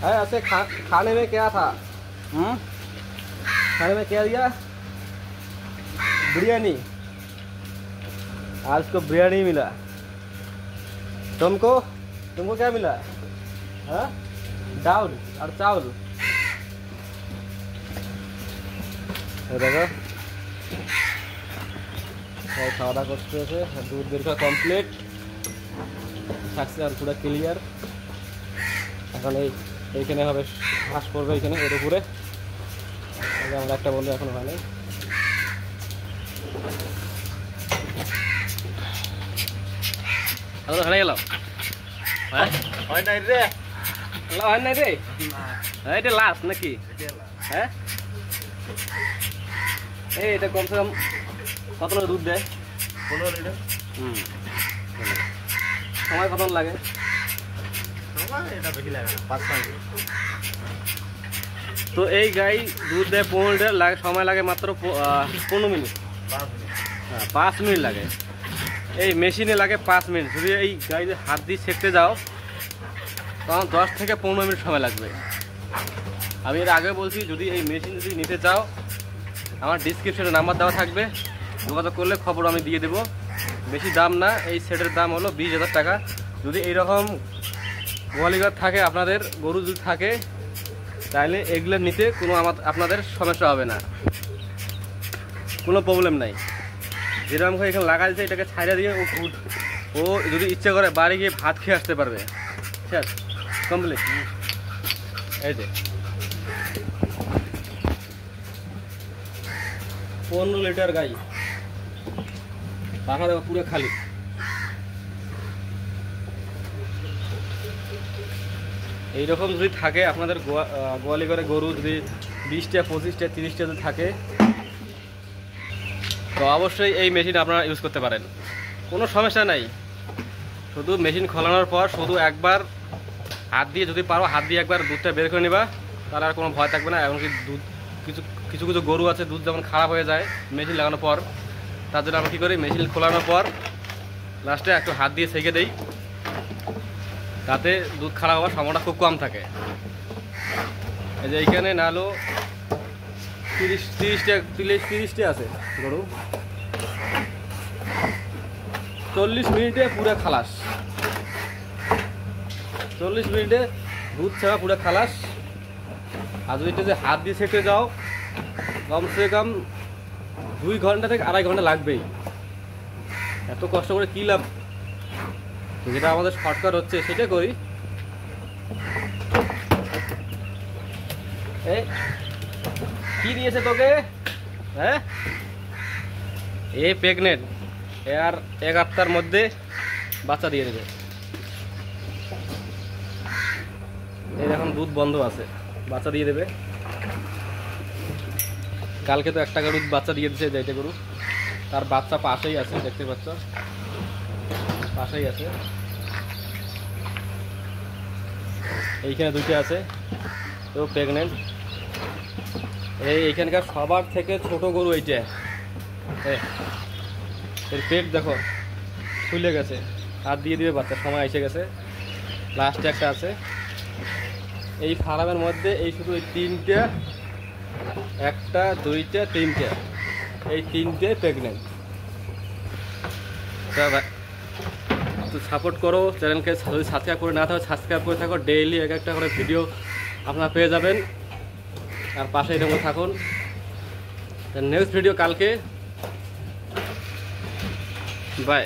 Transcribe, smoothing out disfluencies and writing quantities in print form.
अरे ऐसे खाने में क्या था? खाने में क्या दिया? बिरयानी। आज को बिरयानी मिला। तुमको क्या मिला? हाँ, दाल और चावल। देखो খাওয়া দাওয়া করতে হয়েছে, দুধ বের করা কমপ্লিট থাকছে আর পুরো ক্লিয়ার। এখন এইখানে হবে ঘাস পড়বে, এইখানে এর উপরে। আমরা একটা বন্ধু এখন হয় নাই। হয়ে গেল? হয় নাই রে, হয় নাই রে। এটা লাস্ট নাকি? হ্যাঁ, এটা কমসে কম কত দুধ দেয়? 15 লিটার। সময় কত লাগে? এটা বেশি লাগে, 5 মিনিট। তো এই গাই দুধ দেয় 15 লিটার, লাগে সময় লাগে মাত্র 15 মিনিট। 5 মিনিট লাগে। এই মেশিনে লাগে 5 মিনিট। যদি এই গাই হাত দিয়ে ছেঁকতে যাও তখন 10 থেকে 15 মিনিট সময় লাগবে। আমি এর আগে বলছি, যদি এই মেশিন যদি নিতে চাও আমার ডিসক্রিপশনে নাম্বার দেওয়া থাকবে, যোগাযোগ করলে খবর আমি দিয়ে দেবো। বেশি দাম না, এই সেটের দাম হলো 20,000 টাকা। যদি এইরকম গোয়ালিঘর থাকে, আপনাদের গরু যদি থাকে, তাহলে এগুলো নিতে কোনো আপনাদের সমস্যা হবে না, কোনো প্রবলেম নাই। যেরকম করে এখানে লাগাইছে, এটাকে ছাইড়া দিয়ে ও যদি ইচ্ছে করে বাড়ি গিয়ে ভাত খেয়ে আসতে পারবে। ঠিক আছে, কমপ্লিট। এই যে 15 লিটার গাই, পাখা দেখো পুরো খালি। এইরকম যদি থাকে আপনাদের গোয়ালি ঘরে গরু, যদি 20টা 25টা 30টা যদি থাকে, তো অবশ্যই এই মেশিন আপনারা ইউজ করতে পারেন, কোনো সমস্যা নাই। শুধু মেশিন খোলানোর পর শুধু একবার হাত দিয়ে, যদি পারো হাত দিয়ে একবার দুধটা বের করে নেবা, তাহলে আর কোনো ভয় থাকবে না। এমনকি দুধ কিছু কিছু গরু আছে দুধ যখন খারাপ হয়ে যায় মেশিন লাগানোর পর, তার জন্য আমরা কী করি, মেশিন খোলানোর পর লাস্টে একটু হাত দিয়ে সেঁকে দেই, তাতে দুধ খারাপ হওয়ার সম্ভাবনা খুব কম থাকে। এই যে এইখানে নাহলেও 30টা আছে গরু। 40 মিনিটে পুরো খালাস। 40 মিনিটে দুধ ছাড়া পুরো খালাস। আর যদি এটা যে হাত দিয়ে সেঁকে যাও, কমসে কম 2 ঘন্টা থেকে 2.5 ঘন্টা লাগবেই। এত কষ্ট করে কী লাভ? যেটা আমাদের শর্টকাট হচ্ছে সেটা করি। কি দিয়েছে তোকে? হ্যাঁ, এ প্রেগনেন্ট, আর 1 সপ্তাহের মধ্যে বাচ্চা দিয়ে দেবে। এই এখন দুধ বন্ধ আছে, বাচ্চা দিয়ে দেবে। কালকে তো 1 টাকা দুধ বাচ্চা দিয়ে দিচ্ছে, যেটা গরু তার বাচ্চা পাশেই আছে, দেখতে পাচ্ছ, পাশেই আছে। এইখানে 2টা আছে, তো প্রেগনেন্ট। এইখানকার সবার থেকে ছোট গরু এইটা। এর পেট দেখো ফুলে গেছে, হাত দিয়ে দিবে বাচ্চা, সময় এসে গেছে। লাস্টে একটা আছে এই ফার্মের মধ্যে, এই শুধু এই 3টা, 1টা 2টা 3টা, এই 3টে প্রেগনেন্ট। তো সাপোর্ট করো চ্যানেলকে, যদি সাবস্ক্রাইব করে না থাকো সাবস্ক্রাইব করে থাকো। ডেইলি একটা করে ভিডিও আপনারা পেয়ে যাবেন, আর পাশে এরকম থাকুন। নেক্সট ভিডিও কালকে। বাই।